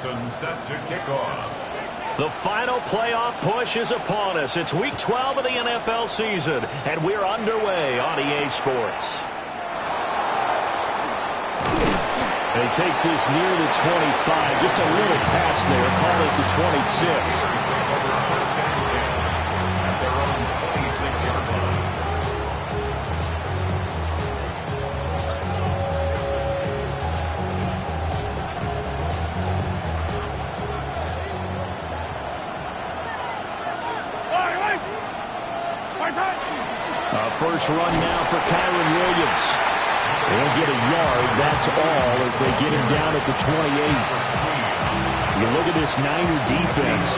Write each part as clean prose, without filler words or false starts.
McPherson set to kick off. The final playoff push is upon us. It's Week 12 of the NFL season, and we're underway on EA Sports. And he takes this near the 25. Just a little pass there. Call it the 26. At their own 26-yard line. First run now for Kyron Williams. They'll get a yard, that's all, as they get him down at the 28. You look at this Niner defense.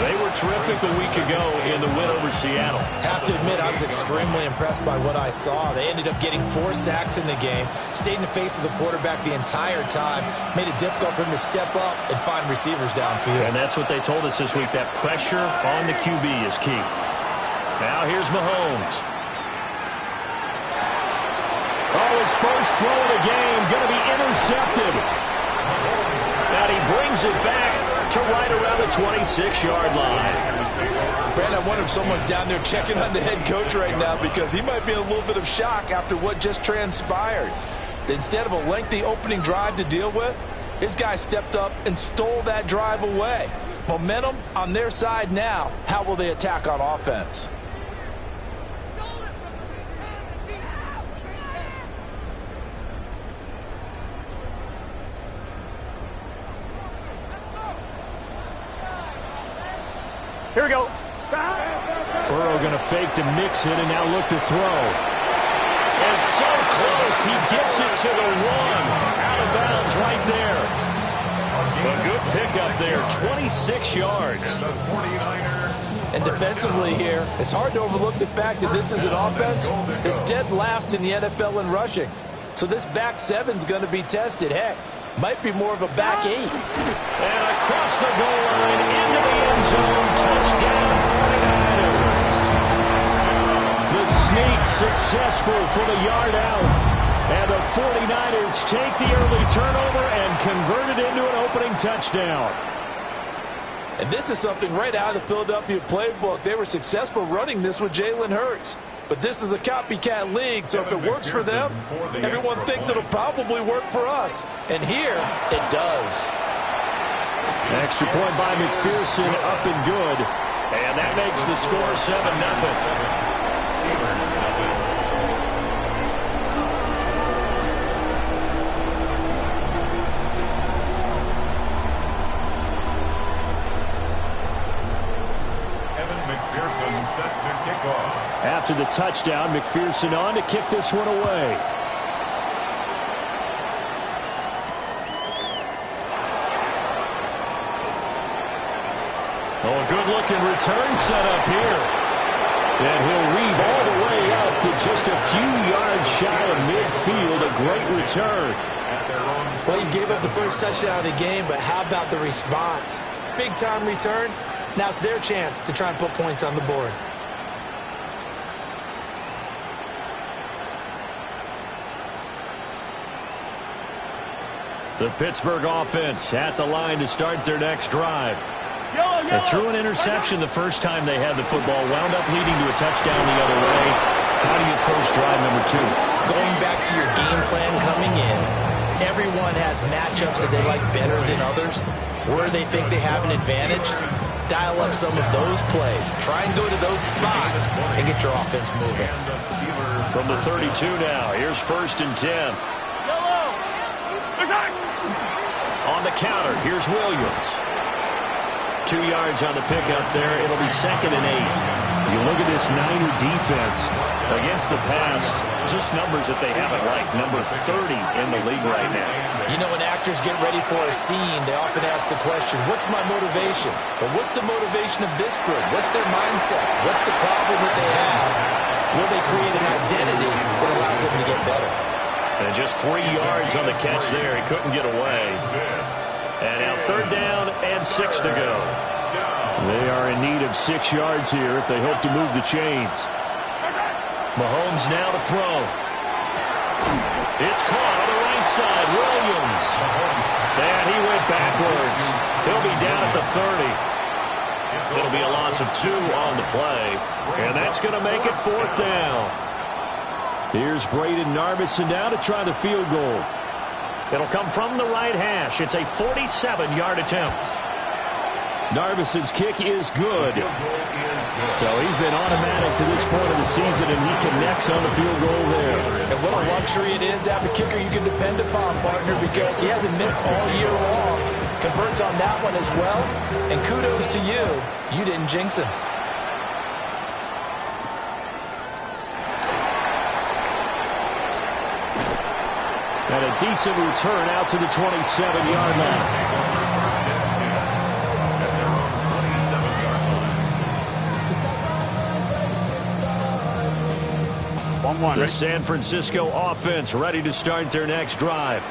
They were terrific a week ago in the win over Seattle. Have to admit, I was extremely impressed by what I saw. They ended up getting 4 sacks in the game, stayed in the face of the quarterback the entire time, made it difficult for him to step up and find receivers downfield. And that's what they told us this week, that pressure on the QB is key. Now here's Mahomes. Oh, his first throw of the game going to be intercepted. And he brings it back to right around the 26-yard line. Brandon, I wonder if someone's down there checking on the head coach right now, because he might be in a little bit of shock after what just transpired. Instead of a lengthy opening drive to deal with, his guy stepped up and stole that drive away. Momentum on their side now. How will they attack on offense? Here we go. Burrow going to fake to Mixon and now look to throw. And so close, he gets it to the 1. Out of bounds right there. A good pickup there, 26 yards. And defensively here, it's hard to overlook the fact that this is an offense that's dead last in the NFL in rushing. So this back 7's going to be tested. Heck, might be more of a back 8. And across the goal line, into the end zone, touchdown 49ers. The sneak successful for the yard out. And the 49ers take the early turnover and convert it into an opening touchdown. And this is something right out of the Philadelphia playbook. They were successful running this with Jalen Hurts. But this is a copycat league, so if it works for them, everyone thinks it'll probably work for us. And here, it does. Extra point by McPherson, up and good. And that makes the score 7-0. Set to kick off. After the touchdown, McPherson on to kick this one away. Oh, a good-looking return set up here. And he'll weave all the way up to just a few yards shy of midfield. A great return. Well, he gave up the first touchdown of the game, but how about the response? Big-time return. Now it's their chance to try and put points on the board. The Pittsburgh offense at the line to start their next drive. They threw an interception the first time they had the football, wound up leading to a touchdown the other way. How do you approach drive number 2? Going back to your game plan coming in, everyone has matchups that they like better than others. Where they think they have an advantage, dial up some of those plays. Try and go to those spots and get your offense moving. From the 32 now, here's 1st and 10. On the counter, here's Williams. 2 yards on the pickup there. It'll be 2nd and 8. You look at this Niner defense against the pass, just numbers that they haven't liked. Number 30 in the league right now. You know, when actors get ready for a scene, they often ask the question, what's my motivation? But what's the motivation of this group? What's their mindset? What's the problem that they have? Will they create an identity that allows them to get better? And just 3 yards on the catch there. He couldn't get away. And now 3rd down and 6 to go. They are in need of 6 yards here if they hope to move the chains. Mahomes now to throw. It's caught on the right side. Williams. And he went backwards. 30. It'll be a loss of 2 on the play, and that's going to make it 4th down. Here's Braden Narbison now to try the field goal. It'll come from the right hash. It's a 47-yard attempt. Narbison's kick is good. So he's been automatic to this point of the season, and he connects on the field goal there. And what a luxury it is to have a kicker you can depend upon, partner, because he hasn't missed all year long. Converts on that one as well. And kudos to you. You didn't jinx him. And a decent return out to the 27-yard line. The San Francisco offense ready to start their next drive.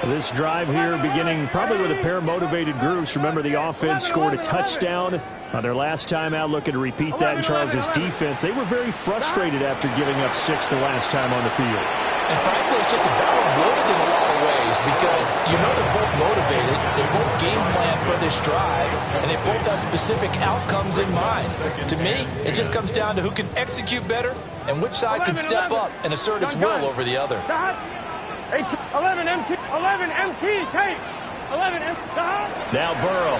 This drive here beginning probably with a pair of motivated groups. Remember, the offense scored a touchdown on their last time out, looking to repeat that in Charles' defense. They were very frustrated after giving up 6 the last time on the field. And frankly, it's just a battle of wills in a lot of ways because you know they're both motivated, they both game plan for this drive, and they both have specific outcomes in mind. To me, it just comes down to who can execute better and which side can step up and assert its will over the other. 11 MT, 11 MT, take 11 MT. Now Burrow.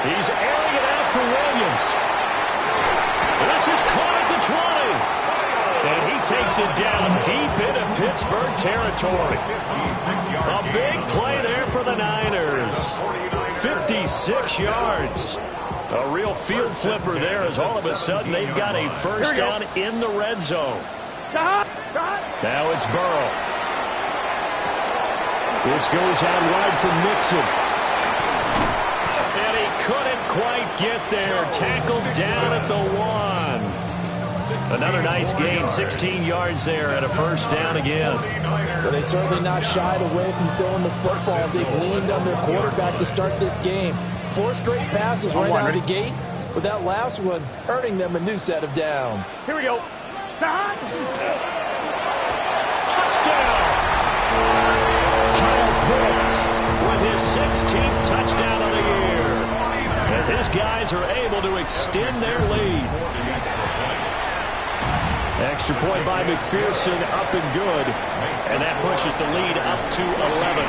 He's airing it out for Williams. This is caught at the 20. And he takes it down deep into Pittsburgh territory. A big play there for the Niners. 56 yards. A real field flipper there as all of a sudden they've got a first down in the red zone. Now it's Burrow. This goes out wide for Mixon. And he couldn't quite get there. Tackled down at the 1. Another nice gain, 16 yards there and a first down again. But they certainly not shied away from throwing the football as they've leaned on their quarterback to start this game. 4 straight passes right out of the gate, with that last one earning them a new set of downs. Here we go. Touchdown! Kyle Pitts with his 16th touchdown of the year, as his guys are able to extend their lead. Extra point by McPherson, up and good. And that pushes the lead up to 11.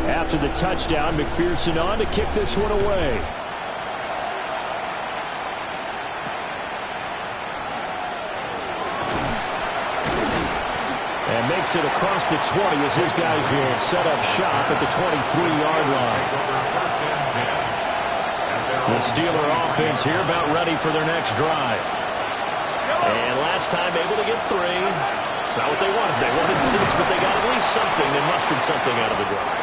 After the touchdown, McPherson on to kick this one away. And makes it across the 20 as his guys will set up shop at the 23-yard line. The Steeler offense here about ready for their next drive. And last time able to get 3. It's not what they wanted. They wanted 6, but they got at least something. They mustered something out of the drive.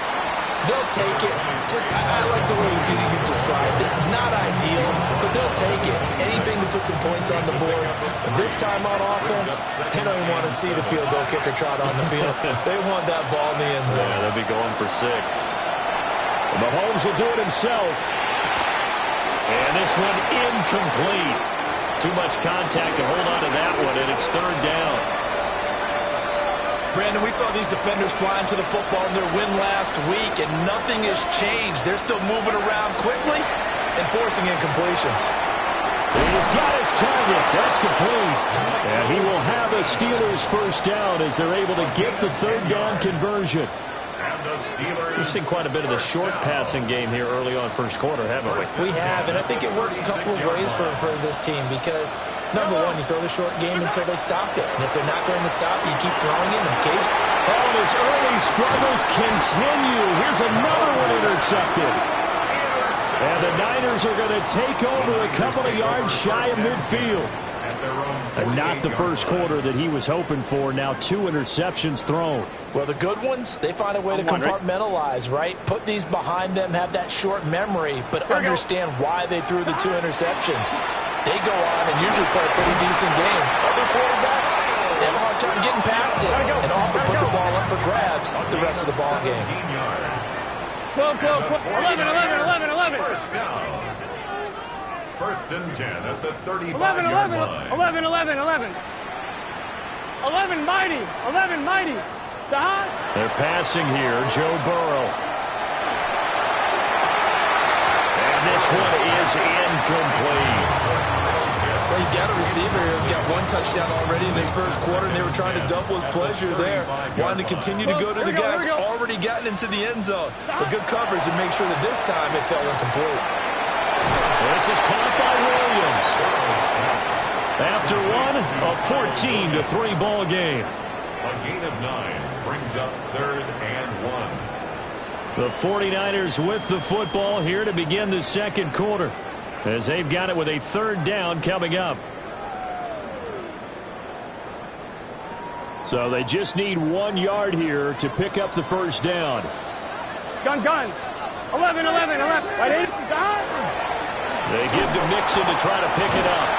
They'll take it. I like the way you described it. Not ideal, but they'll take it. Anything to put some points on the board. But this time on offense, they don't even want to see the field goal kicker trot on the field. They want that ball in the end zone. Yeah, they'll be going for 6. And Mahomes will do it himself. And this one incomplete. Too much contact to hold on to that one, and it's 3rd down. Brandon, we saw these defenders flying to the football in their win last week, and nothing has changed. They're still moving around quickly and forcing incompletions. He's got his target. That's complete. And he will have a Steelers first down as they're able to get the 3rd down conversion. We've seen quite a bit of the short passing game here early on first quarter, haven't we? We have, and I think it works a couple of ways for this team because, number one, you throw the short game until they stop it. And if they're not going to stop it, you keep throwing it. And occasionally, and his early struggles continue. Here's another one intercepted. And the Niners are going to take over a couple of yards shy of midfield. And not the first quarter that he was hoping for. Now 2 interceptions thrown. Well, the good ones, they find a way to compartmentalize, right? Put these behind them, have that short memory, but understand why they threw the 2 interceptions. They go on and usually play a pretty decent game. Other quarterbacks, they have a hard time getting past it and often put the ball up for grabs the rest of the ball game. 12, 11, 11, 11, 11. First down. 1st and 10 at the 35-yard 11, 11, line. 11, 11, 11. 11 mighty, 11 mighty. They're passing here, Joe Burrow. And this one is incomplete. Well, you got a receiver here who's got one touchdown already in this first quarter, and they were trying to double his pleasure there. Wanting to continue to go to the guys already gotten into the end zone. But good coverage to make sure that this time it fell incomplete. This is caught by Williams. After one, a 14-3 ball game. A gain of 9 brings up 3rd and 1. The 49ers with the football here to begin the second quarter, as they've got it with a 3rd down coming up. So they just need 1 yard here to pick up the first down. Gun. 11. Right, They give to Mixon to try to pick it up.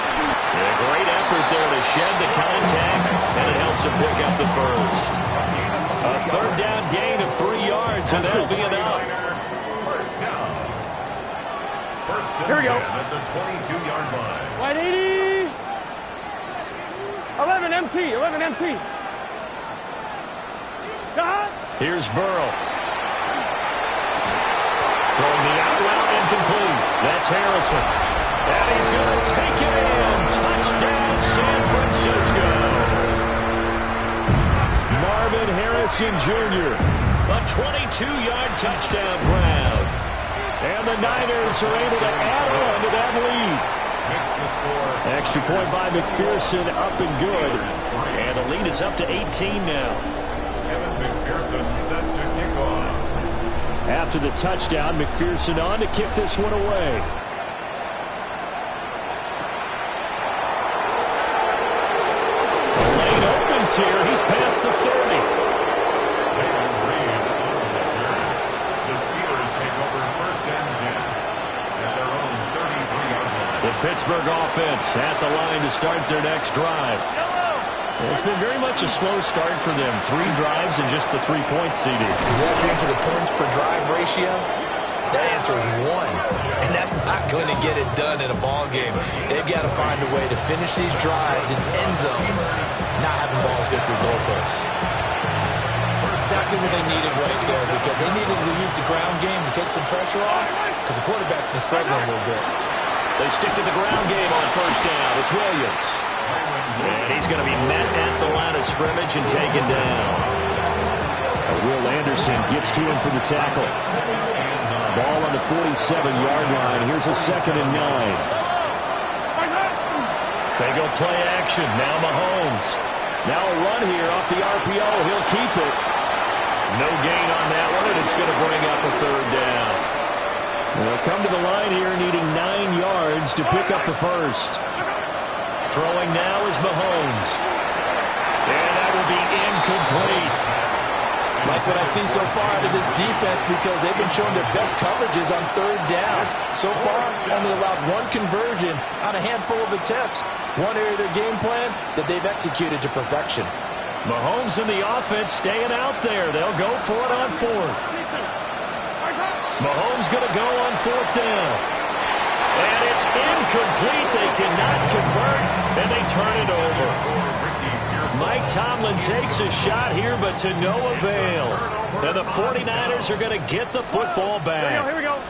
A great effort there to shed the contact, and it helps him pick up the first. A 3rd down gain of 3 yards, and that'll be enough. First down. First and Here we go. 10 at the 22-yard line. Right, 80. 11 empty. Here's Burrow. Throwing the out route incomplete. That's Harrison. And he's going to take it in. Touchdown, San Francisco. Marvin Harrison Jr. A 22-yard touchdown grab. And the Niners are able to add on to that lead. Extra point by McPherson, up and good. And the lead is up to 18 now. Evan McPherson set to kick off. After the touchdown, McPherson on to kick this one away. The lane opens here. He's past the 30. Jalen Reed on the return. The Steelers take over 1st and 10 at their own 33-yard line. The Pittsburgh offense at the line to start their next drive. It's been very much a slow start for them. 3 drives and just the 3 points seeded. Walking into the points per drive ratio, that answer is 1. And that's not going to get it done in a ball game. They've got to find a way to finish these drives in end zones, not having balls go through goalposts. Exactly what they needed right there, because they needed to use the ground game to take some pressure off, because the quarterback's been struggling a little bit. They stick to the ground game on 1st down. It's Williams. And he's going to be met at the line of scrimmage and taken down. Will Anderson gets to him for the tackle. Ball on the 47-yard line. Here's a 2nd and 9. They go play action. Now Mahomes. Now a run here off the RPO. He'll keep it. No gain on that one, and it's going to bring up a 3rd down. They'll come to the line here needing 9 yards to pick up the first. Throwing now is Mahomes. And that will be incomplete. Like what I've seen so far out of this defense, because they've been showing their best coverages on 3rd down. So far, only allowed 1 conversion on a handful of attempts. One area of their game plan that they've executed to perfection. Mahomes and the offense staying out there. They'll go for it on 4th. Mahomes going to go on 4th down. And it's incomplete. They cannot convert, and they turn it over. Mike Tomlin takes a shot here, but to no avail. And the 49ers are going to get the football back. Here we go.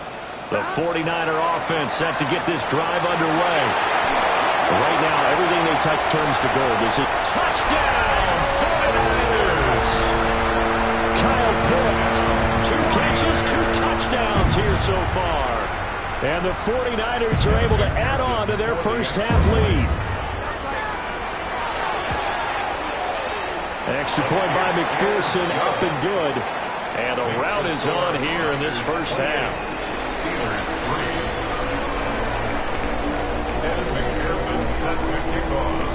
The 49er offense set to get this drive underway. Right now, everything they touch turns to gold. Is it touchdown, 49ers? Kyle Pitts, 2 catches, 2 touchdowns here so far. And the 49ers are able to add on to their first half lead. Extra point by McPherson, up and good. And a rout is on here in this first half. Steelers 3. Evan McPherson set to kick off.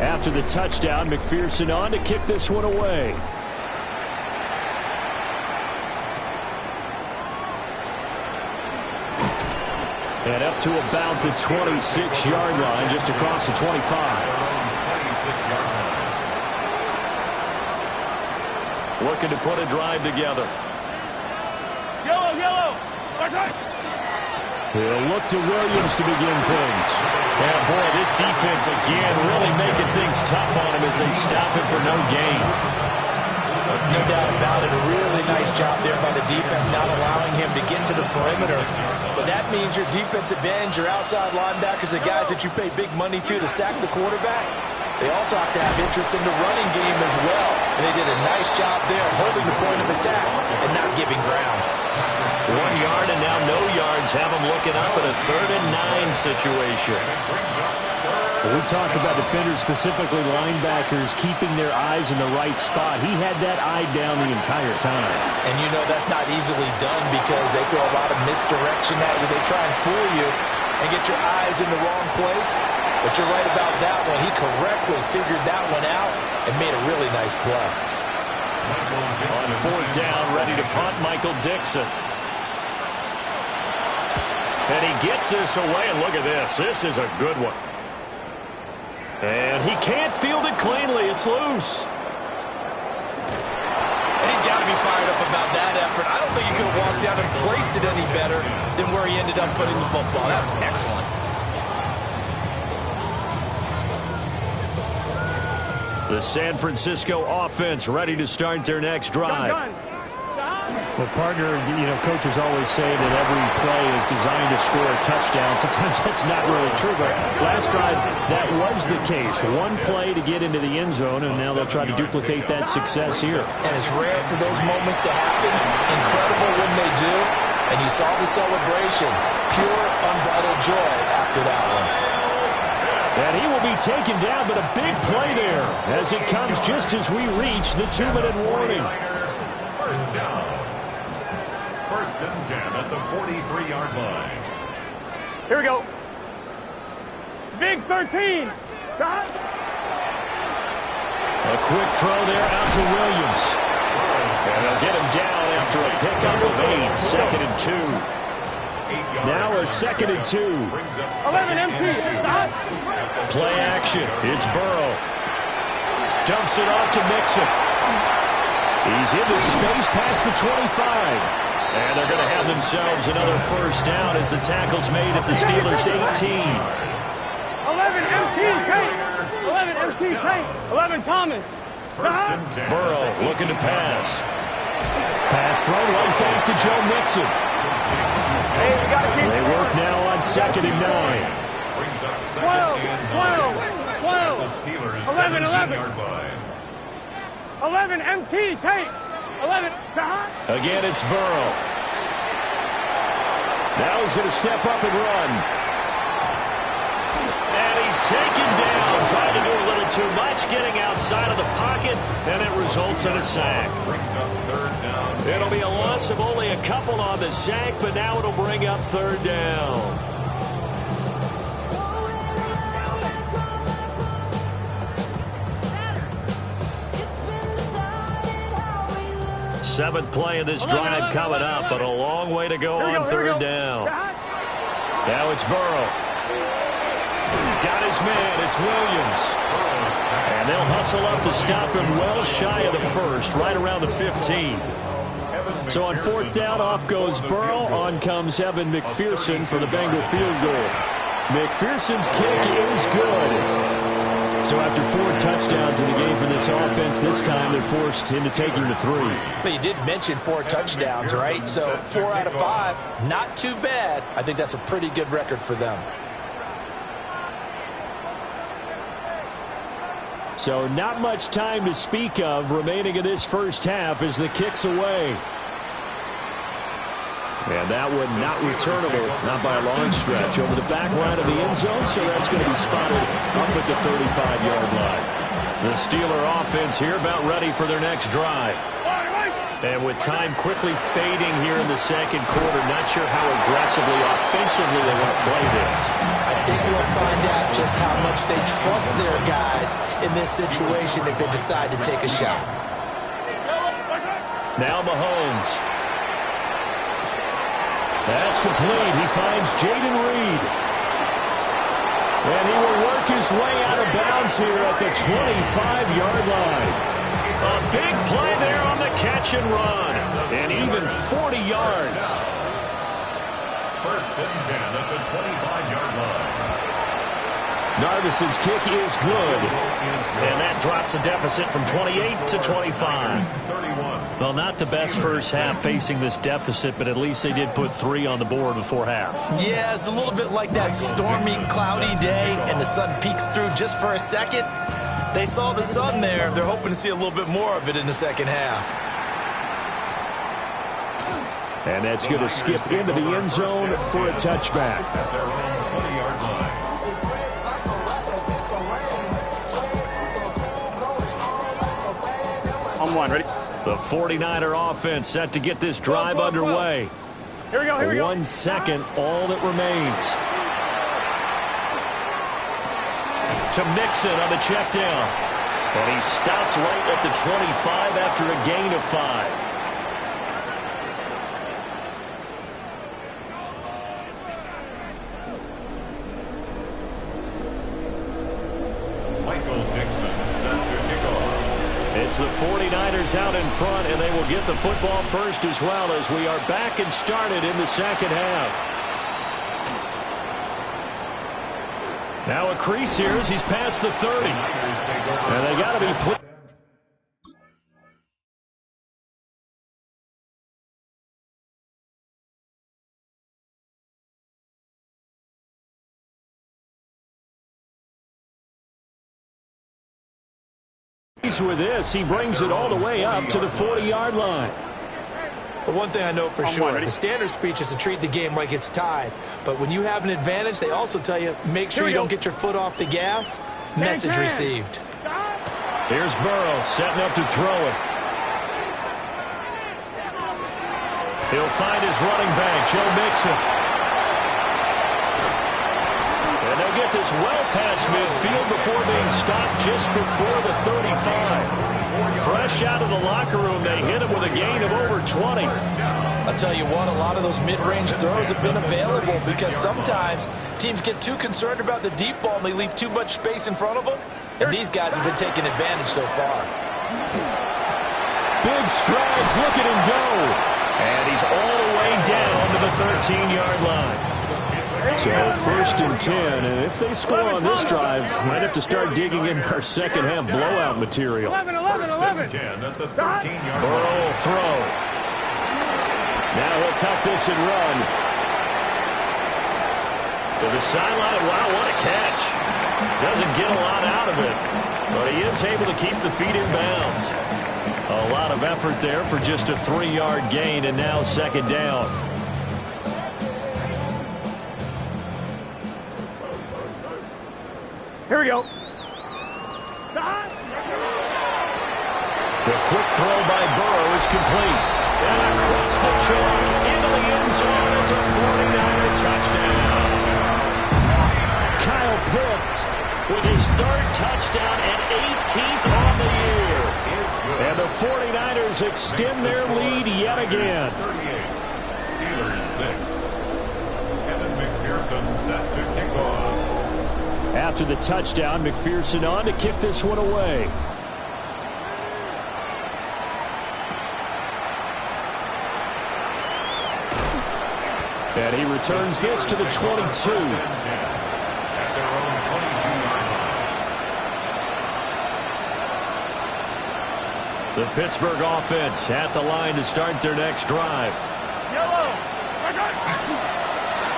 After the touchdown, McPherson on to kick this one away. And up to about the 26-yard line, just across the 25. 26-yard line. Looking to put a drive together. Yellow. He'll look to Williams to begin things. Yeah, boy, this defense again really making things tough on him as they stop him for no gain. No doubt about it. A really nice job there by the defense, not allowing him to get to the perimeter. But that means your defensive ends, your outside linebackers, the guys that you pay big money to sack the quarterback, they also have to have interest in the running game as well. And they did a nice job there holding the point of attack and not giving ground. 1 yard and now no yards. Have them looking up in a 3rd and 9 situation. When we talk about defenders, specifically linebackers, keeping their eyes in the right spot, he had that eye down the entire time. And you know that's not easily done because they throw a lot of misdirection at you. They try and fool you and get your eyes in the wrong place. But you're right about that one. He correctly figured that one out and made a really nice play. On 4th down, ready to punt, Michael Dixon. And he gets this away, and look at this. This is a good one. And he can't field it cleanly. It's loose. And he's got to be fired up about that effort. I don't think he could have walked down and placed it any better than where he ended up putting the football. That's excellent. The San Francisco offense ready to start their next drive. Well, partner, coaches always say that every play is designed to score a touchdown. Sometimes that's not really true, but last drive, that was the case. One play to get into the end zone, and now they'll try to duplicate that success here. And it's rare for those moments to happen. Incredible when they do. And you saw the celebration. Pure, unbridled joy after that one. And he will be taken down, but a big play there as it comes just as we reach the 2-minute warning. First down. 1st and 10 at the 43-yard line. Here we go. Big 13. Stop. A quick throw there out to Williams. And they'll get him down after a pickup of 8. 2nd and 2. Now a 2nd and 2. 11 empty. Stop. Play action. It's Burrow. Dumps it off to Mixon. He's into space past the 25. And they're going to have themselves another 1st down as the tackle's made at the Steelers' 18. 11 empty. Kate. 11 empty. Kate. 11 Thomas. First and 10. Burrow looking to pass. Pass thrown right back to Joe Mixon. Hey, we got to keep They work now on 2nd and 9. Brings up 12, 2nd and 9. 12, 12. The Steelers' 11, 17-yard line. 11 MT. Kate. 11. Again, it's Burrow. Now he's going to step up and run. And he's taken down. Trying to do a little too much, getting outside of the pocket, and it results in a sack. Brings up 3rd down. It'll be a loss of only a couple on the sack, but now it'll bring up 3rd down. Seventh play of this drive coming up, but a long way to go on 3rd down. Now it's Burrow. Got his man. It's Williams. And they'll hustle up to stop him well shy of the 1st, right around the 15. So on 4th down, off goes Burrow. On comes Evan McPherson for the Bengal field goal. McPherson's kick is good. So after 4 touchdowns in the game for this offense, this time they're forced into taking the 3. But you did mention 4 touchdowns, right? So 4 out of 5, not too bad. I think that's a pretty good record for them. So not much time to speak of remaining in this 1st half as the kick's away. And that one not returnable, not by a long stretch, over the back line of the end zone, so that's going to be spotted up at the 35-yard line. The Steeler offense here about ready for their next drive. And with time quickly fading here in the 2nd quarter, not sure how aggressively, offensively they want to play this. I think we'll find out just how much they trust their guys in this situation if they decide to take a shot. Now Mahomes. That's complete. He finds Jaden Reed. And he will work his way out of bounds here at the 25-yard line. A big play there on the catch and run. And even 40 yards. First and 10 at the 25-yard line. Narvis's kick is good. And that drops a deficit from 28 to 25. Well, not the best first half facing this deficit, but at least they did put 3 on the board before half. Yeah, it's a little bit like that stormy, cloudy day, and the sun peeks through just for a second. They saw the sun there. They're hoping to see a little bit more of it in the second half. And that's going to skip into the end zone for a touchback. At their own 20-yard line. On one, ready? The 49er offense set to get this drive underway. Here we go, here we go. 1 second, all that remains. To Mixon on the check down. And he stopped right at the 25 after a gain of 5. It's the 49ers out in front, and they will get the football first as well as we are back and started in the second half. Now a crease here as he's past the 30. And they got to be put. With this, he brings it all the way up to the 40-yard line. But one thing I know for sure, the standard speech is to treat the game like it's tied. But when you have an advantage, they also tell you, make sure you don't get your foot off the gas. Message received. Here's Burrow setting up to throw it. He'll find his running back, Joe Mixon. And they'll get this well past midfield before being stopped just before the 35. Fresh out of the locker room, they hit him with a gain of over 20. I'll tell you what, a lot of those mid-range throws have been available because sometimes teams get too concerned about the deep ball and they leave too much space in front of them. And these guys have been taking advantage so far. Big strides, look at him go. And he's all the way down to the 13-yard line. So first and 10, and if they score on this drive, might have to start digging in our second half blowout material. 11. Burrow will throw. Now he'll tuck this and run. To the sideline. Wow, what a catch. Doesn't get a lot out of it, but he is able to keep the feet in bounds. A lot of effort there for just a 3-yard gain, and now second down. Here we go. The quick throw by Burrow is complete. And across the chalk into the end zone. It's a 49er touchdown. Kyle Pitts with his 3rd touchdown and 18th on the year. And the 49ers extend their lead yet again. 38. Steelers 6. Kevin McPherson set to kick off. After the touchdown, McPherson on to kick this one away. And he returns this to the 22. At their own 22-yard line. The Pittsburgh offense at the line to start their next drive.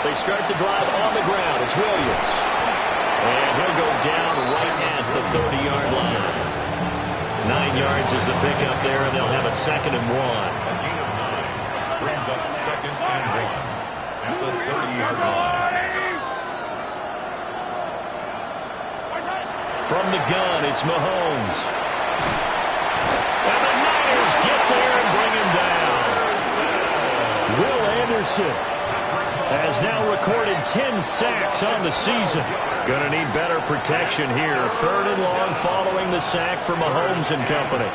They start the drive on the ground. It's Williams. And he'll go down right at the 30-yard line. 9 yards is the pickup there, and they'll have a 2nd and 1. A gain of 9 brings up 2nd and 1 at the 30-yard line. From the gun, it's Mahomes. And the Niners get there and bring him down. Will Anderson has now recorded 10 sacks on the season. Gonna need better protection here. 3rd and long following the sack for Mahomes and company.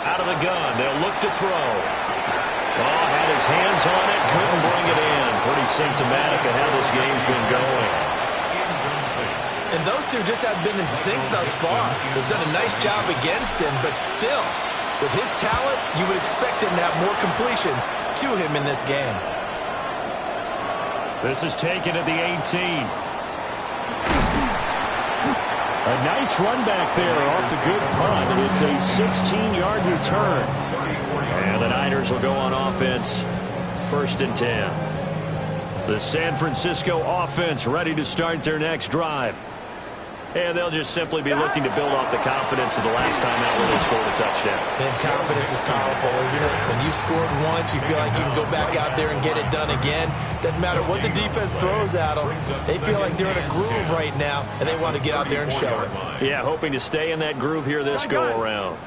Out of the gun, they'll look to throw. Oh, had his hands on it, couldn't bring it in. Pretty symptomatic of how this game's been going. And those two just have been in sync thus far. They've done a nice job against him, but still, with his talent, you would expect him to have more completions to him in this game. This is taken at the 18. A nice run back there off the good punt. It's a 16-yard return. And the Niners will go on offense, 1st and 10. The San Francisco offense ready to start their next drive. And they'll just simply be looking to build off the confidence of the last time out where they scored a touchdown. And confidence is powerful, isn't it? When you've scored once, you feel like you can go back out there and get it done again. Doesn't matter what the defense throws at them. They feel like they're in a groove right now, and they want to get out there and show it. Yeah, hoping to stay in that groove here this go-around.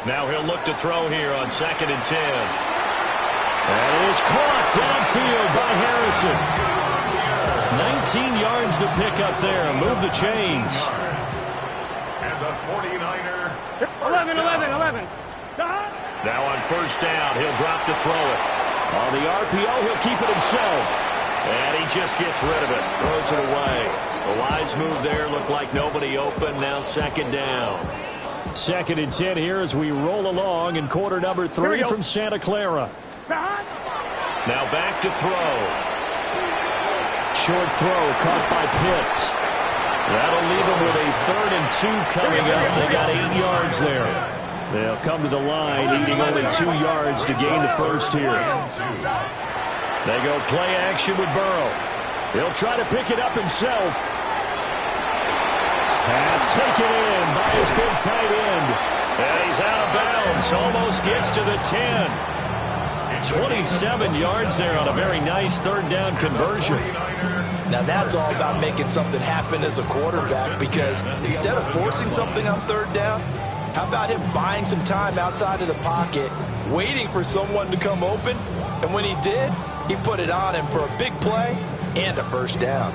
Now he'll look to throw here on 2nd and 10. And it is caught downfield by Harrison. 19 yards the pick up there. Move the chains. And the 49er. 11. Now on 1st down, he'll drop to throw it. On the RPO, he'll keep it himself. And he just gets rid of it. Throws it away. A wise move there. Looked like nobody open. Now 2nd down. 2nd and 10 here as we roll along in quarter number 3 from Santa Clara. Now back to throw. Short throw caught by Pitts. That'll leave them with a 3rd and 2 coming up. They got 8 yards there. They'll come to the line needing only 2 yards to gain the first here. They go play action with Burrow. He'll try to pick it up himself. Pass taken in by his big tight end. And he's out of bounds. Almost gets to the 10. 27 yards there on a very nice 3rd down conversion. Now that's all about making something happen as a quarterback, because instead of forcing something on 3rd down, how about him buying some time outside of the pocket, waiting for someone to come open, and when he did, he put it on him for a big play and a 1st down.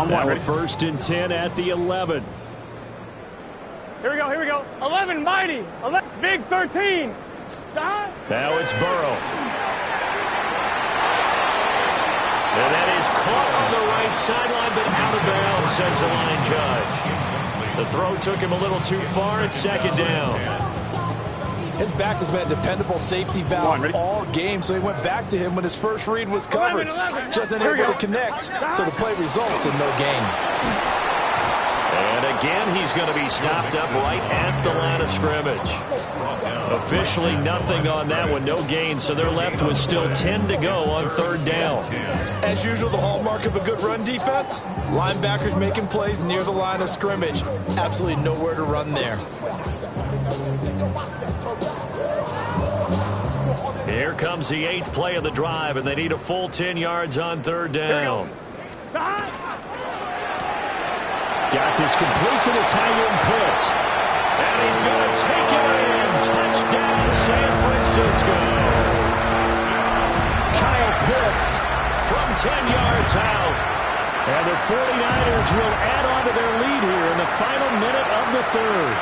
Now 1st and 10 at the 11. Here we go. 11, mighty. 11, big 13. Now it's Burrow. And that is caught on the right sideline, but out of bounds, says the line judge. The throw took him a little too far. It's 2nd down. His back has been a dependable safety valve all game, so he went back to him when his first read was covered. 11. Just unable to connect, so the play results in no gain. And again, he's going to be stopped up right at the line of scrimmage. Officially nothing on that one, no gain, so they're left with still 10 to go on 3rd down. As usual, the hallmark of a good run defense, linebackers making plays near the line of scrimmage. Absolutely nowhere to run there. Here comes the 8th play of the drive, and they need a full 10 yards on 3rd down. Got this complete to the tight end Pitts. And he's going to take it in. Touchdown, San Francisco. Kyle Pitts from 10 yards out. And the 49ers will add on to their lead here in the final minute of the 3rd.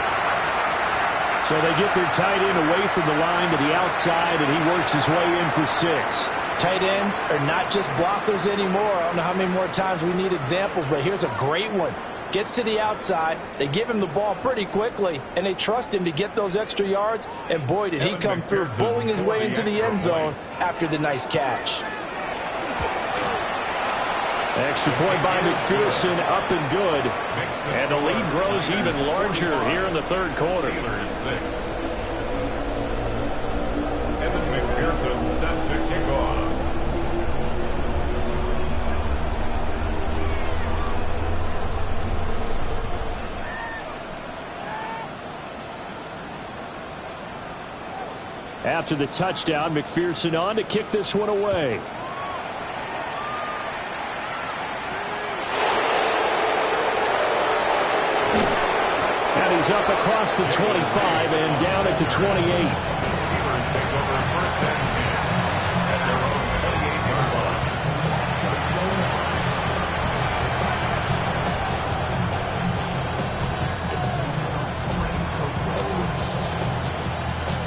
So they get their tight end away from the line to the outside, and he works his way in for 6. Tight ends are not just blockers anymore. I don't know how many more times we need examples, but here's a great one. Gets to the outside, they give him the ball pretty quickly, and they trust him to get those extra yards, and boy, did he come through, bowling his way into the end zone after the nice catch. Extra point by McPherson, up and good. And the lead grows even larger here in the 3rd quarter. And then McPherson set to kick off. After the touchdown, McPherson on to kick this one away. And he's up across the 25 and down at the 28. The Steelers take over 1st and 10 at their own 28-yard line.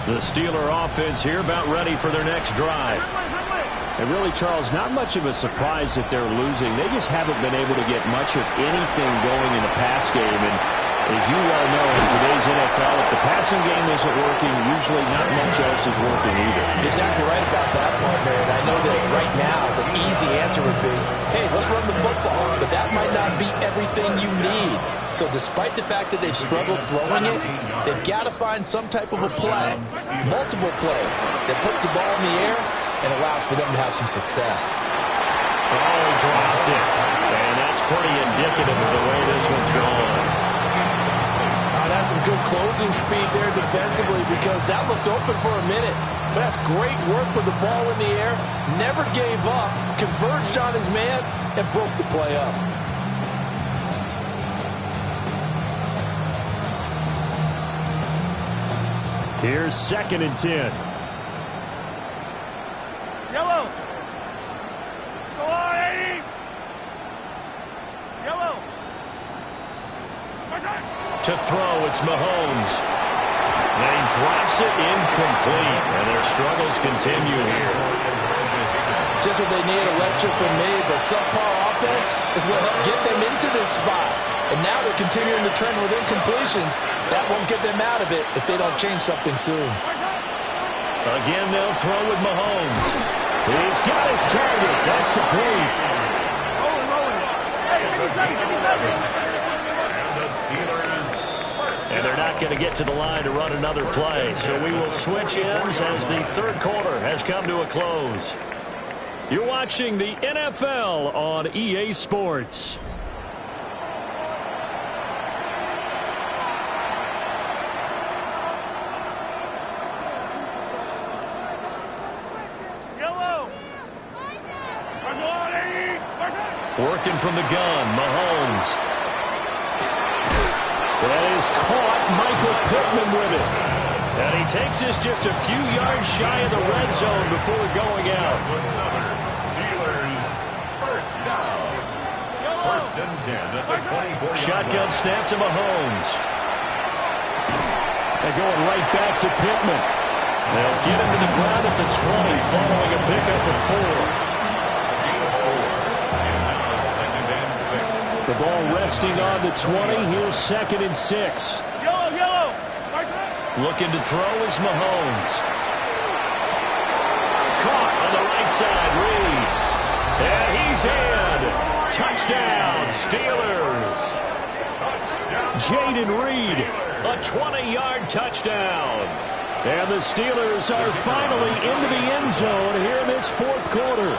The Steeler offense here about ready for their next drive. And really, Charles, not much of a surprise that they're losing. They just haven't been able to get much of anything going in the pass game. And As you well know, in today's NFL, if the passing game isn't working, usually not much else is working either. You're exactly right about that part, man. I know that right now the easy answer would be, hey, let's run the football. But that might not be everything you need. So despite the fact that they've struggled throwing it, they've got to find some type of a play, multiple plays, that puts the ball in the air and allows for them to have some success. Oh, dropped it. And that's pretty indicative of the way this one's gone. That's some good closing speed there defensively because that looked open for a minute. But that's great work with the ball in the air. Never gave up, converged on his man, and broke the play up. Here's 2nd and 10. Yellow. Go on, 80. Yellow. To throw, it's Mahomes. And he drops it incomplete. And their struggles continue here. Just what they need, a lecture from me, but subpar offense is what helped get them into this spot. And now they're continuing the trend with incompletions. That won't get them out of it if they don't change something soon. Again, they'll throw with Mahomes. He's got his target. That's complete. Rolling. Hey, 57. And they're not going to get to the line to run another play. So we will switch ends as the 3rd quarter has come to a close. You're watching the NFL on EA Sports. Yellow. Working from the gun, Mahomes. That is caught. Michael Pittman with it. And he takes us just a few yards shy of the red zone before going out. Steelers first down. 1st and 10 at the 24-yard Shotgun snap to Mahomes. They're going right back to Pittman. They'll get him to the ground at the 20 following a pickup of 4. The ball resting on the 20. Here's 2nd and 6. Yellow. Looking to throw is Mahomes. Caught on the right side, Reed. And he's in. Touchdown, Steelers. Jaden Reed, a 20-yard touchdown. And the Steelers are finally into the end zone here in this 4th quarter.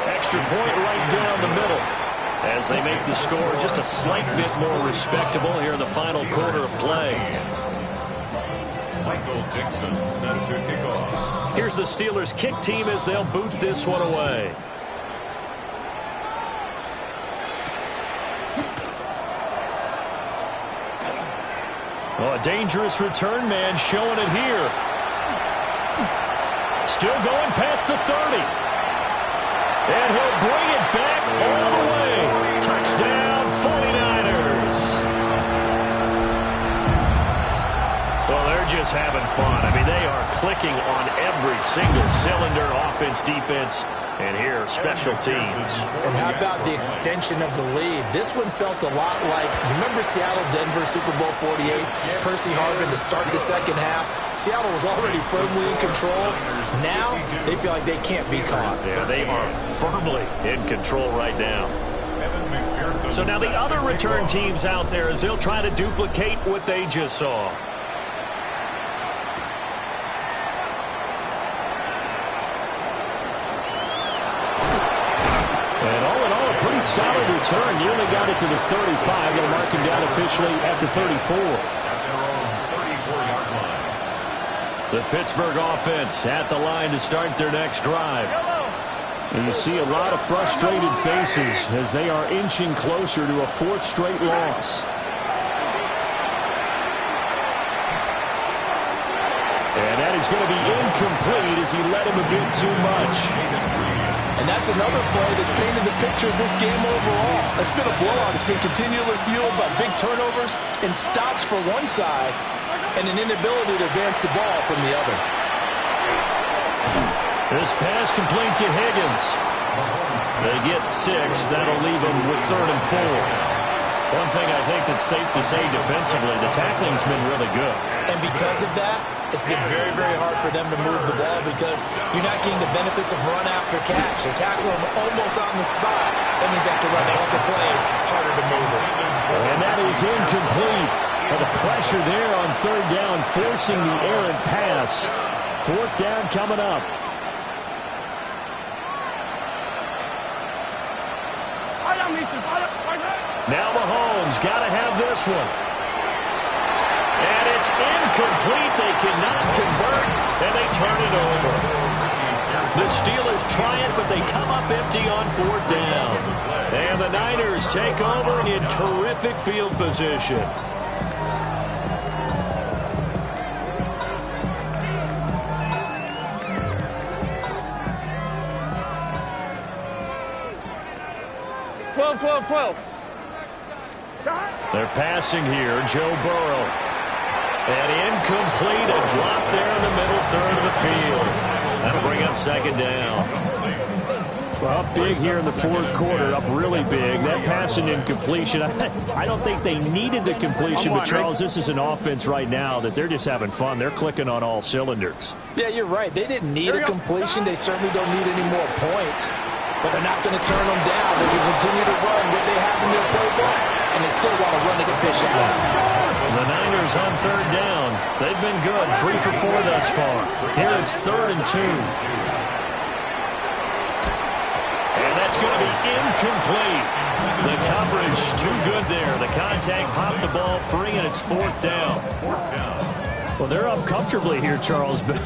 Extra point right down the middle as they make the score just a slight bit more respectable here in the final quarter of play. Michael Dixon set to kick off. Here's the Steelers kick team as they'll boot this one away. Oh, a dangerous return man showing it here. Still going past the 30. And he'll bring it back all the way. Touchdown, 49ers. Well, they're just having fun. I mean, they are clicking on every single cylinder, offense, defense, and here, special teams. And how about the extension of the lead? This one felt a lot like, remember Seattle-Denver Super Bowl 48? Percy Harvin to start the 2nd half. Seattle was already firmly in control. Now, they feel like they can't be caught. Yeah, they are firmly in control right now. So now the other return teams out there as they'll try to duplicate what they just saw. And all in all, a pretty solid return. Nearly got it to the 35. They'll mark him down officially at the 34. The Pittsburgh offense at the line to start their next drive. And you see a lot of frustrated faces as they are inching closer to a 4th straight loss. And that is going to be incomplete as he led him a bit too much. And that's another play that's painted the picture of this game overall. It's been a blowout. It's been continually fueled by big turnovers and stops for one side and an inability to advance the ball from the other. This pass complete to Higgins. They get 6. That'll leave them with 3rd and 4. One thing I think that's safe to say defensively, the tackling's been really good. And because of that, it's been very, very hard for them to move the ball because you're not getting the benefits of run after catch. They're tackling them almost on the spot. That means they have to run extra plays, harder to move it. And that is incomplete. But the pressure there on 3rd down, forcing the errant pass. 4th down coming up. Now Mahomes got to have this one. And it's incomplete. They cannot convert, and they turn it over. The Steelers try it, but they come up empty on 4th down. And the Niners take over in terrific field position. They're passing here, Joe Burrow. And incomplete, a drop there in the middle 3rd of the field. That'll bring up 2nd down. Well, up big here in the 4th quarter, up really big. That pass and incompletion, I don't think they needed the completion, but Charles, this is an offense right now that they're just having fun. They're clicking on all cylinders. Yeah, you're right. They didn't need a completion. They certainly don't need any more points. But they're not going to turn them down. They can continue to run what they have in their playbook, and they still want to run it efficiently. The Niners on 3rd down. They've been good, 3 for 4 thus far. Here it's 3rd and 2. And that's going to be incomplete. The coverage too good there. The contact popped the ball free, and it's 4th down. Well, they're up comfortably here, Charles, but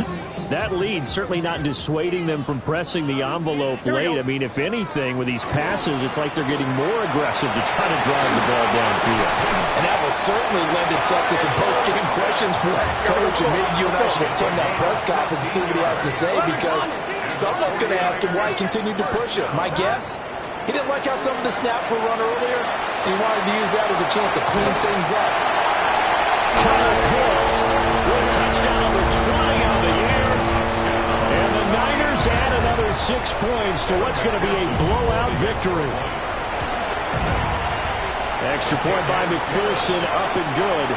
that lead certainly not dissuading them from pressing the envelope late. I mean, if anything, with these passes, it's like they're getting more aggressive to try to drive the ball downfield. And that will certainly lend itself to some post-game questions for that coach, and maybe you and I should attend that press conference and see what he has to say, because someone's going to ask him why he continued to push it. My guess, he didn't like how some of the snaps were run earlier. He wanted to use that as a chance to clean things up. Kyle Pitts with a touchdown over 20 on the year. And the Niners add another 6 points to what's going to be a blowout victory. Extra point by McPherson, up and good.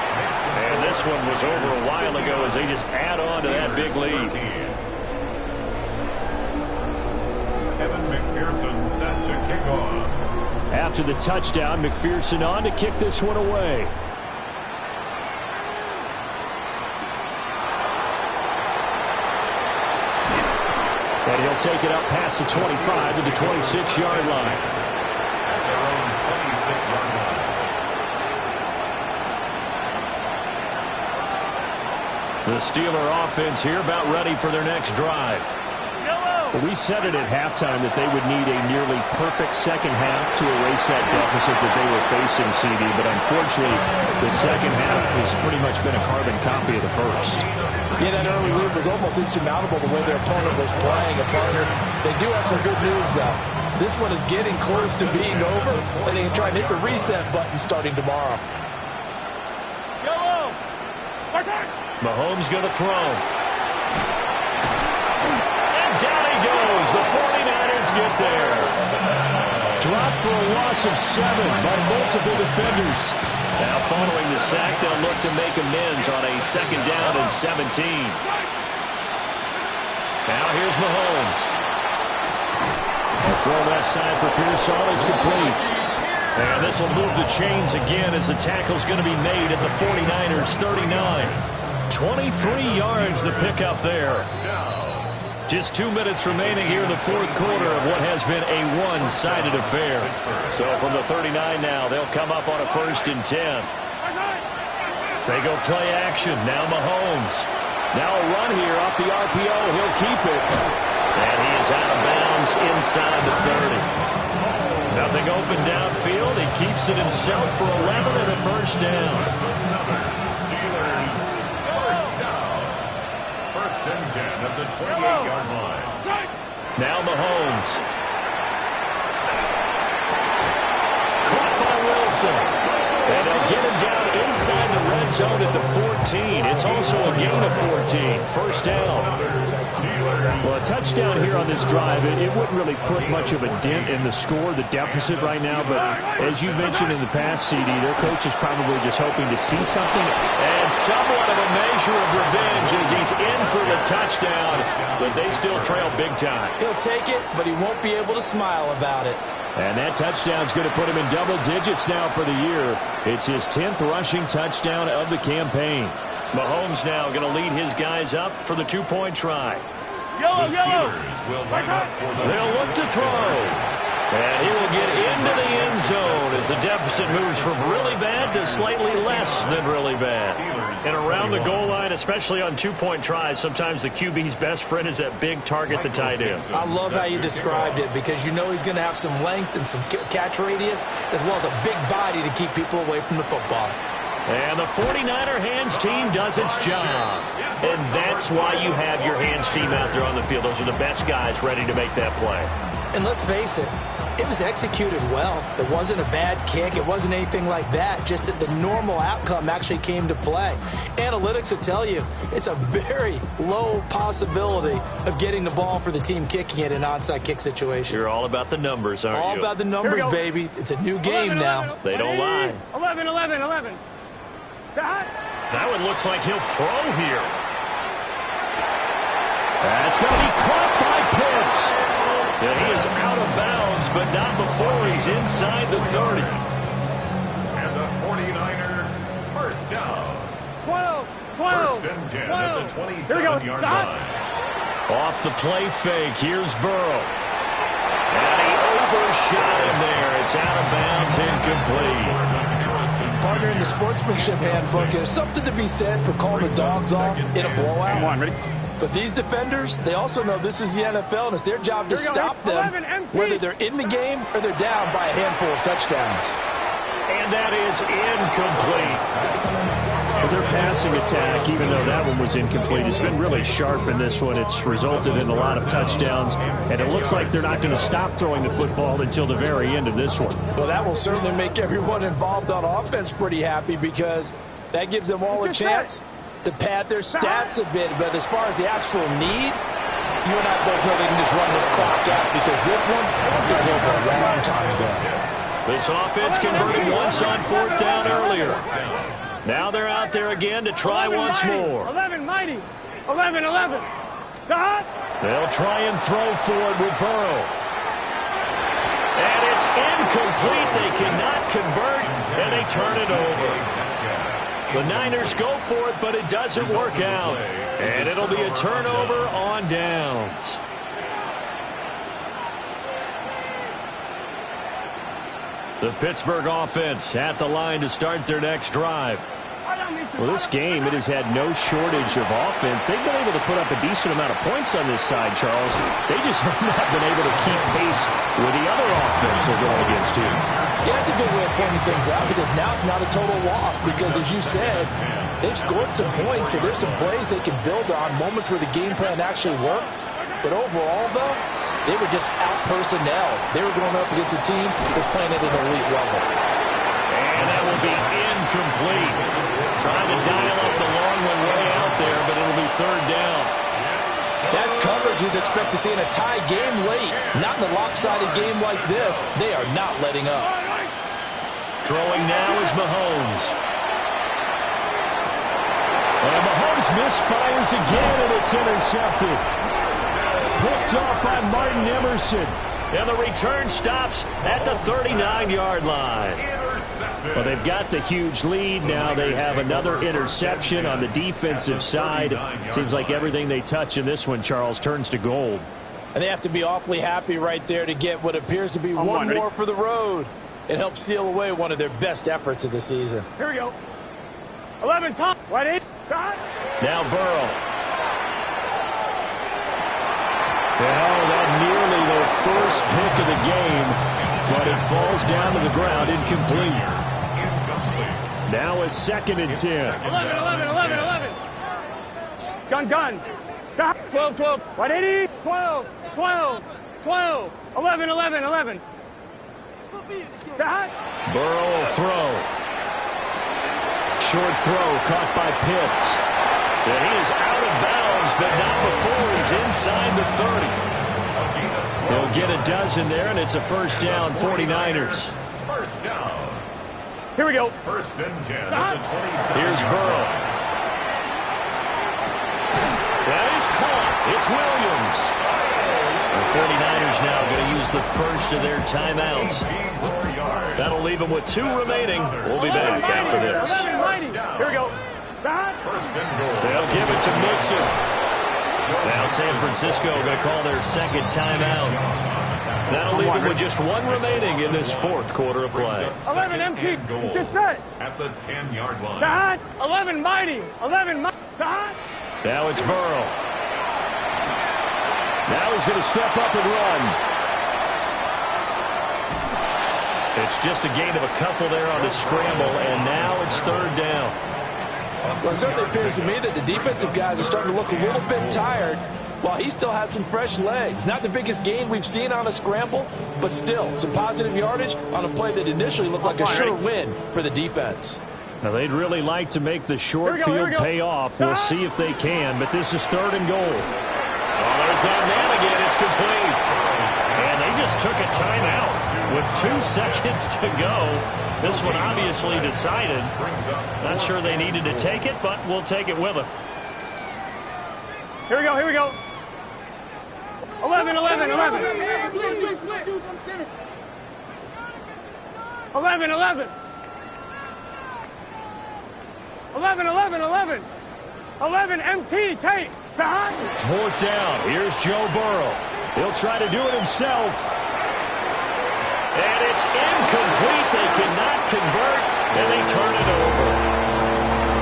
And this one was over a while ago as they just add on to that big lead. Evan McPherson set to kick off. After the touchdown, McPherson on to kick this one away. And he'll take it up past the 25 to the 26-yard line. At their own 26-yard line. The Steeler offense here about ready for their next drive. Well, we said it at halftime that they would need a nearly perfect second half to erase that deficit that they were facing, CD, but unfortunately the second half has pretty much been a carbon copy of the first. Yeah, that early lead was almost insurmountable the way their opponent was playing. A partner. They do have some good news, though. This one is getting close to being over, and they can try and hit the reset button starting tomorrow. Mahomes going to throw. And down he goes. The 49ers get there. Dropped for a loss of 7 by multiple defenders. Now following the sack, they'll look to make amends on a 2nd down and 17. Now here's Mahomes. A throw left side for Pearsall is complete. And this will move the chains again as the tackle's going to be made at the 49ers 39. 23 yards the pickup there. Just 2 minutes remaining here in the 4th quarter of what has been a one-sided affair. So from the 39 now, they'll come up on a 1st and 10. They go play action. Now Mahomes. Now a run here off the RPO. He'll keep it. And he is out of bounds inside the 30. Nothing open downfield. He keeps it himself for 11 and a 1st down. Steelers first down. 1st and 10 at the 28-yard line. Now Mahomes. Caught by Wilson. And they'll get him down inside the red zone at the 14. It's also a gain of 14. First down. Well, a touchdown here on this drive, it wouldn't really put much of a dent in the score, the deficit right now. But as you mentioned in the past, CD, their coach is probably just hoping to see something. And somewhat of a measure of revenge as he's in for the touchdown. But they still trail big time. He'll take it, but he won't be able to smile about it. And that touchdown's going to put him in double digits now for the year. It's his 10th rushing touchdown of the campaign. Mahomes now going to lead his guys up for the two-point try. Yellow. They'll look to throw. And he will get into the end zone as the deficit moves from really bad to slightly less than really bad. And around the goal line, especially on two-point tries, sometimes the QB's best friend is that big target, the tight end. I love how you described it because you know he's going to have some length and some catch radius as well as a big body to keep people away from the football. And the 49er hands team does its job. And that's why you have your hands team out there on the field. Those are the best guys ready to make that play. And let's face it, it was executed well. It wasn't a bad kick. It wasn't anything like that. Just that the normal outcome actually came to play. Analytics will tell you it's a very low possibility of getting the ball for the team kicking it in an onside kick situation. You're all about the numbers, aren't you? All about the numbers, baby. It's a new game 11, now. 11, They don't lie. 11. That one looks like he'll throw here. That's going to be caught by Pitts. And he is out of bounds, but not before he's inside the 30. And the 49er first down. 12. First and 10 at the 27-yard line. Off the play fake, here's Burrow. And he overshot him there. It's out of bounds, incomplete. Partner, in the sportsmanship handbook, there's something to be said for calling the dogs off in a blowout. Come on, ready? But these defenders, they also know this is the NFL, and it's their job to stop them, whether they're in the game or they're down by a handful of touchdowns. And that is incomplete. Well, their passing attack, even though that one was incomplete, has been really sharp in this one. It's resulted in a lot of touchdowns, and it looks like they're not going to stop throwing the football until the very end of this one. Well, that will certainly make everyone involved on offense pretty happy because that gives them all a chance to pad their stats a bit. But as far as the actual need, you and I both know they can just run this clock out because this one is over a long time ago. This offense converted once on fourth down earlier. Now they're out there again to try once more. 11, mighty. 11. Dot. They'll try and throw forward with Burrow. And it's incomplete. They cannot convert, and they turn it over. The Niners go for it, but it doesn't work out. And it'll be a turnover on downs. The Pittsburgh offense at the line to start their next drive. Well, this game, it has had no shortage of offense. They've been able to put up a decent amount of points on this side, Charles. They just have not been able to keep pace with the other offense they're going against here. Yeah, that's a good way of pointing things out because now it's not a total loss because, as you said, they've scored some points, and there's some plays they can build on, moments where the game plan actually worked. But overall, though, they were just out-personnel. They were going up against a team that's playing at an elite level. And that will be incomplete. Trying to dial up the long one way out there, but it'll be third down. That's coverage you'd expect to see in a tie game late. Not in a lopsided game like this. They are not letting up. Throwing now is Mahomes. And Mahomes misfires again, and it's intercepted. Picked off by Martin Emerson. And the return stops at the 39-yard line. Well, they've got the huge lead. Now they have another interception on the defensive side. Seems like everything they touch in this one, Charles, turns to gold. And they have to be awfully happy right there to get what appears to be one more for the road. It helps seal away one of their best efforts of the season. Here we go. 11, top. Wide 8. Now Burrow. Well, that nearly their first pick of the game, but it falls down to the ground incomplete. Now a 2nd and 10. 11. Gun. 12. Wide 80. 12. 11. Burrow will throw. short throw caught by Pitts. And he is out of bounds, but not before he's inside the 30. They'll get a dozen there, and it's a first down, 49ers. First down. Here we go. First and 10 at the 27. Here's Burrow. That is caught. It's Williams. The 49ers now going to use the first of their timeouts. That'll leave them with 2 remaining. We'll be back after this. Here we go. First and goal. They'll give it to Mixon. Now San Francisco going to call their second timeout. That'll leave them with just 1 remaining in this 4th quarter of play. 11 empty. It's just set. At the 10-yard line. Dot. 11 mighty. 11 mighty. Dot. Now it's Burrow. Now he's going to step up and run. It's just a gain of a couple there on the scramble, and now it's 3rd down. Well, it certainly appears to me that the defensive guys are starting to look a little bit tired while he still has some fresh legs. Not the biggest gain we've seen on a scramble, but still some positive yardage on a play that initially looked like a sure win for the defense. Now, they'd really like to make the short field pay off. We'll see if they can, but this is 3rd and goal. Oh, there's that man again. It's complete. And they just took a timeout with 2 seconds to go. This one obviously decided. Not sure they needed to take it, but we'll take it with them. Here we go. Here we go. 11, 11, 11. 11, 11. 11, 11, 11. 11, MT, Tate. 4th down. Here's Joe Burrow. He'll try to do it himself. And it's incomplete. They cannot convert, and they turn it over.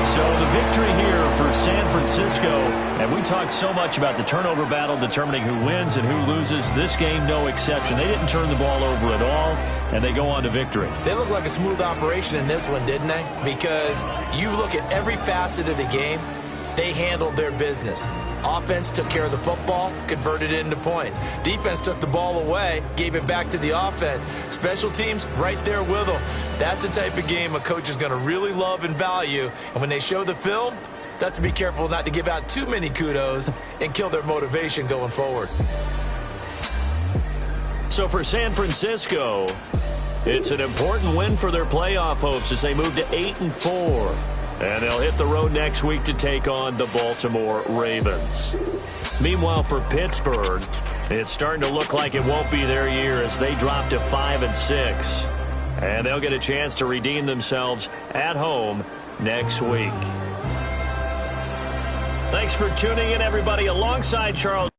So the victory here for San Francisco. And we talked so much about the turnover battle determining who wins and who loses. This game, no exception. They didn't turn the ball over at all, and they go on to victory. They look like a smooth operation in this one, didn't they? Because you look at every facet of the game, they handled their business. Offense took care of the football, converted it into points. Defense took the ball away, gave it back to the offense. Special teams, right there with them. That's the type of game a coach is going to really love and value. And when they show the film, they have to be careful not to give out too many kudos and kill their motivation going forward. So for San Francisco, it's an important win for their playoff hopes as they move to 8-4. And they'll hit the road next week to take on the Baltimore Ravens. Meanwhile, for Pittsburgh, it's starting to look like it won't be their year as they drop to 5-6. And they'll get a chance to redeem themselves at home next week. Thanks for tuning in, everybody, alongside Charles.